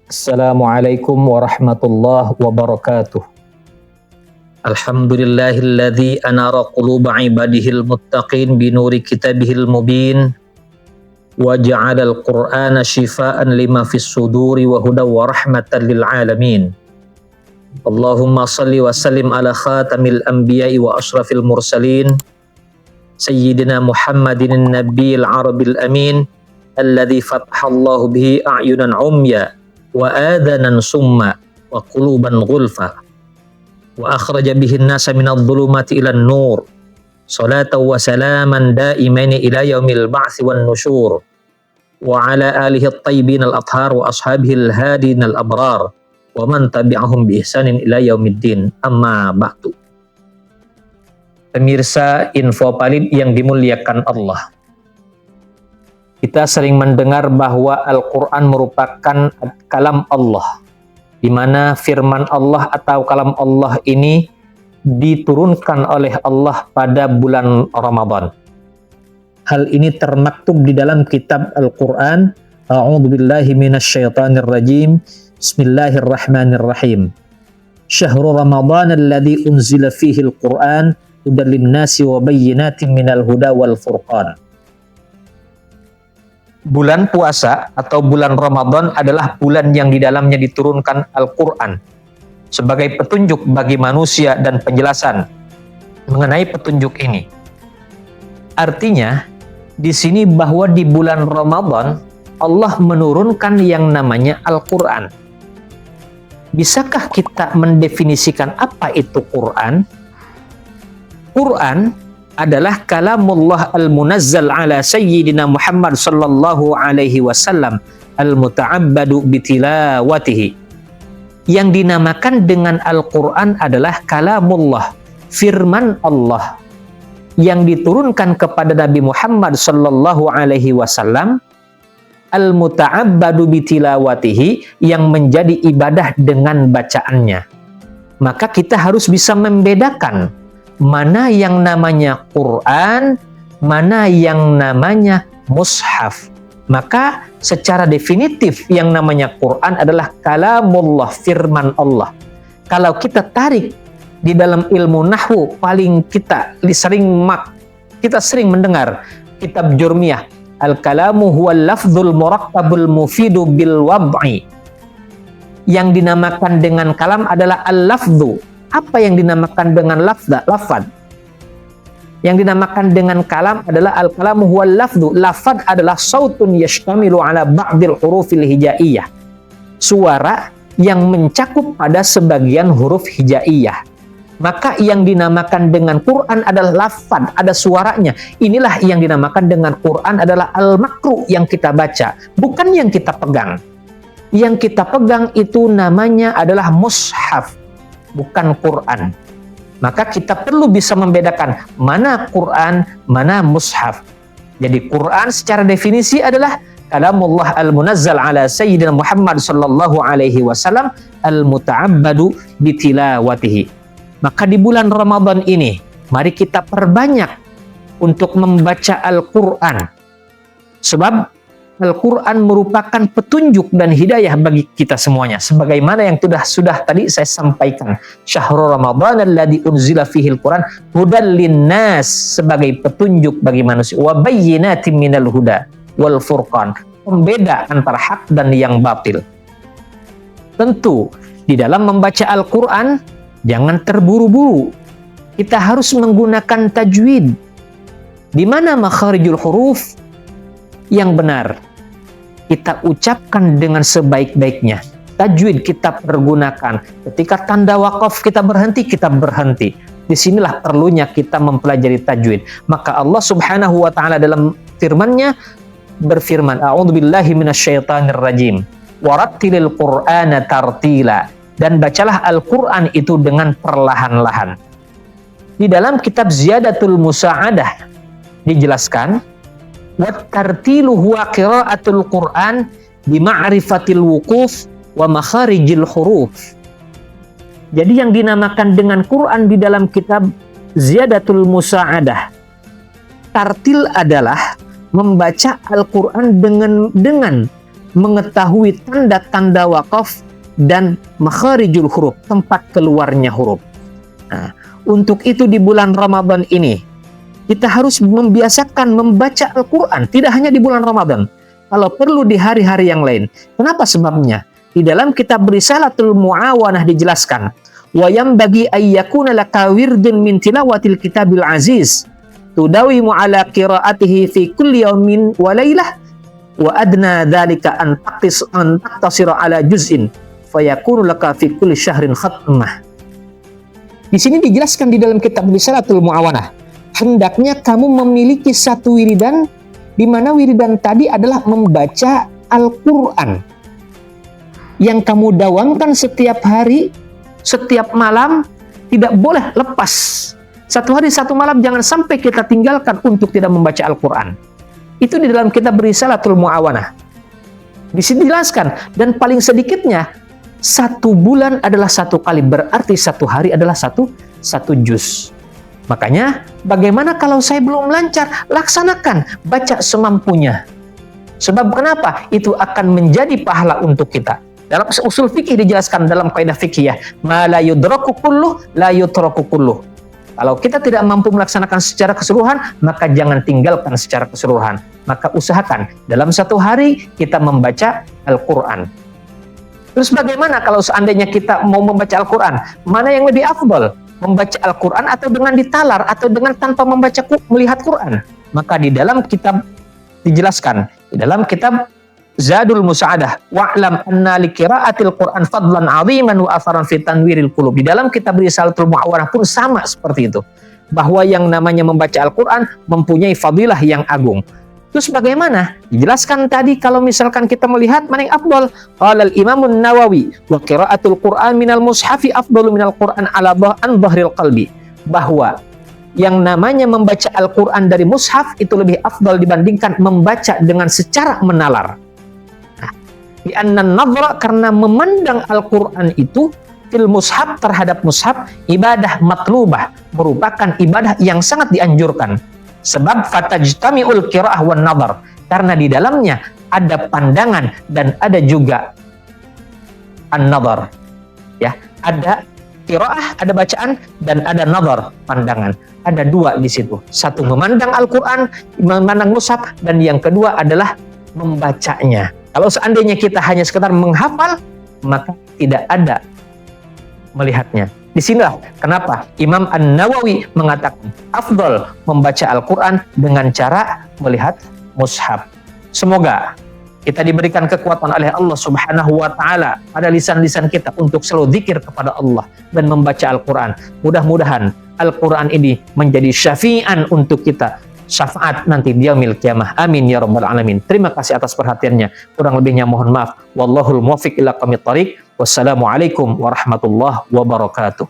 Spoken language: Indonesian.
Assalamualaikum warahmatullahi wabarakatuh. Alhamdulillahilladzi anara quluba ibadihil muttaqin binuri kitabihil mubin wa ja'alal qur'ana shifaa'an lima fis suduri wa hudaw wa rahmatan lil alamin. Allahumma salli wa sallim ala khatamil anbiya'i wa ashrafil mursalin sayyidina Muhammadin nabiyil arabil amin alladzi fathallahu bihi a'yunan umya wa adanan summa wa quluban ghulfa wa akhraja bihin nasa minadh dhulumati ilan nur salatan wa salaman daimaini ila yaumil ba'tsi wan nusyur wa ala alihi at-tayyibin al-athhar wa ashabihi al-hadin al-abrar wa man tabi'ahum bi ihsanin ila yaumiddin, amma ba'du. Pemirsa Info Palid yang dimuliakan Allah, kita sering mendengar bahwa Al-Quran merupakan kalam Allah, di mana firman Allah atau kalam Allah ini diturunkan oleh Allah pada bulan Ramadan. Hal ini termaktub di dalam kitab Al-Quran. A'udzubillahi minasyaitonir rajim. Bismillahirrahmanirrahim. Syahrul Ramadan alladzi unzila fihi al-Quran hudan lin-nasi wa bayyinatin minal huda wal furqan. Bulan puasa atau bulan Ramadan adalah bulan yang di dalamnya diturunkan Al-Quran sebagai petunjuk bagi manusia dan penjelasan mengenai petunjuk ini. Artinya, di sini bahwa di bulan Ramadan Allah menurunkan yang namanya Al-Quran. Bisakah kita mendefinisikan apa itu Quran? Quran adalah kalamullah al-munazzal ala sayyidina Muhammad sallallahu alaihi wasallam al-muta'abbadu bitilawatihi. Yang dinamakan dengan Al-Quran adalah kalamullah, firman Allah yang diturunkan kepada Nabi Muhammad sallallahu alaihi wasallam al-muta'abbadu bitilawatihi, yang menjadi ibadah dengan bacaannya. Maka kita harus bisa membedakan mana yang namanya Quran, mana yang namanya mushaf. Maka secara definitif yang namanya Quran adalah kalamullah, firman Allah. Kalau kita tarik di dalam ilmu nahwu, paling kita sering mendengar kitab Jurmiyah, al-kalamu huwal lafdzul murakkabul mufidu bil wad'i. Yang dinamakan dengan kalam adalah al-lafdhu. Apa yang dinamakan dengan lafad? Yang dinamakan dengan kalam adalah al-kalamu huwal lafdhu. Lafad adalah sautun yashtamilu ala ba'dil hurufil hijaiyah. Suara yang mencakup pada sebagian huruf hijaiyah. Maka yang dinamakan dengan Quran adalah lafad, ada suaranya. Inilah yang dinamakan dengan Quran adalah al-makru, yang kita baca, bukan yang kita pegang. Yang kita pegang itu namanya adalah mushaf, bukan Quran. Maka kita perlu bisa membedakan mana Quran, mana mushaf. Jadi Quran secara definisi adalah kalamullah al-munazzal ala sayyidina Muhammad sallallahu alaihi wasallam al-muta'abbadu bitilawatihi. Maka di bulan Ramadan ini, mari kita perbanyak untuk membaca Al-Quran. Sebab Al-Quran merupakan petunjuk dan hidayah bagi kita semuanya. Sebagaimana yang sudah tadi saya sampaikan. Syahrul Ramadan alladzi unzila fihil Quran hudan linnas, sebagai petunjuk bagi manusia. Wa bayyinatin minal huda wal furqan, pembeda antara hak dan yang batil. Tentu, di dalam membaca Al-Quran, jangan terburu-buru. Kita harus menggunakan tajwid. Di mana makharijul huruf yang benar kita ucapkan dengan sebaik-baiknya. Tajwid kita pergunakan. Ketika tanda wakaf kita berhenti. Disinilah perlunya kita mempelajari tajwid. Maka Allah Subhanahu wa ta'ala dalam firman-Nya berfirman, a'udzubillahi minasyaitonir rajim. Warattilil Qur'ana tartila. Dan bacalah Al-Quran itu dengan perlahan-lahan. Di dalam kitab Ziyadatul Musa'adah dijelaskan, wat-tartilu huwa qira'atul Qur'an bima'rifatil wuquf wa makharijil huruf. Jadi yang dinamakan dengan Quran di dalam kitab Ziyadatul Musa'adah, tartil adalah membaca Al-Quran dengan mengetahui tanda-tanda wakaf dan makharijul huruf, tempat keluarnya huruf. Nah, untuk itu di bulan Ramadan ini kita harus membiasakan membaca Al-Quran, tidak hanya di bulan Ramadan, kalau perlu di hari-hari yang lain. Kenapa sebabnya? Di dalam kitab Risalatul Mu'awanah dijelaskan, wa yambagi ayyakuna laka wirdun min tilawatil kitabil aziz tudawimu ala qiraatihi fi kulli yawmin wa laylah wa adna dzalika an taqtasira ala juz'in fayakunu laka fi kulli syahrin khatmah. Di sini dijelaskan di dalam kitab Risalatul Mu'awanah, hendaknya kamu memiliki satu wiridan, di mana wiridan tadi adalah membaca Al-Quran yang kamu dawamkan setiap hari, setiap malam, tidak boleh lepas. Satu hari satu malam jangan sampai kita tinggalkan untuk tidak membaca Al-Quran. Itu di dalam kitab Risalatul Mu'awanah. Di sini dijelaskan, dan paling sedikitnya 1 bulan adalah 1 kali, berarti 1 hari adalah satu juz. Makanya bagaimana kalau saya belum lancar? Laksanakan, baca semampunya. Sebab kenapa? Itu akan menjadi pahala untuk kita. Dalam usul fikih dijelaskan dalam kaidah fikih ya, ma la yudraku kulluh la yutraku kulluh. Kalau kita tidak mampu melaksanakan secara keseluruhan, maka jangan tinggalkan secara keseluruhan. Maka usahakan dalam 1 hari kita membaca Al-Quran. Terus bagaimana kalau seandainya kita mau membaca Al-Quran? Mana yang lebih afdal? Membaca Al-Quran atau dengan ditalar, atau dengan tanpa melihat Quran? Maka di dalam kitab dijelaskan, di dalam kitab Zadul Musa'adah, wa'lam anna li qira'atil Qur'an fadlan 'aziman wa atharan fi tanwiril qulub. Di dalam kitab Risalatul Mu'awanah pun sama seperti itu, bahwa yang namanya membaca Al-Quran mempunyai fadilah yang agung. Terus bagaimana? Dijelaskan tadi kalau misalkan kita melihat mana yang afdal. Qala al-Imam an-Nawawi wa qira'atul Qur'an minal mushafi afdalu minal Qur'an ala dhahril qalbi. Bahwa yang namanya membaca Al-Quran dari mushaf itu lebih afdal dibandingkan membaca dengan secara menalar. Di annan nadhra, karena memandang Al-Quran itu fil mushaf, terhadap mushaf, ibadah matlubah, merupakan ibadah yang sangat dianjurkan. Sebab fatajtami'ul qira'ah wan nadhar, karena di dalamnya ada pandangan dan ada juga an-nadhar. Ya, ada qira'ah, ada bacaan, dan ada nadhar, pandangan. Ada 2 di situ. Satu memandang Al-Quran, memandang mushaf, dan yang kedua adalah membacanya. Kalau seandainya kita hanya sekedar menghafal, maka tidak ada melihatnya. Disinilah kenapa Imam An-Nawawi mengatakan afdal membaca Al-Quran dengan cara melihat mushaf. Semoga kita diberikan kekuatan oleh Allah Subhanahu wa Ta'ala pada lisan-lisan kita untuk selalu zikir kepada Allah dan membaca Al-Quran. Mudah-mudahan Al-Quran ini menjadi syafi'an untuk kita, syafaat nanti di yaumil qiyamah. Amin ya rabbal alamin. Terima kasih atas perhatiannya. Kurang lebihnya mohon maaf. Wallahul muwaffiq ila aqwamit thariq. Wassalamualaikum warahmatullahi wabarakatuh.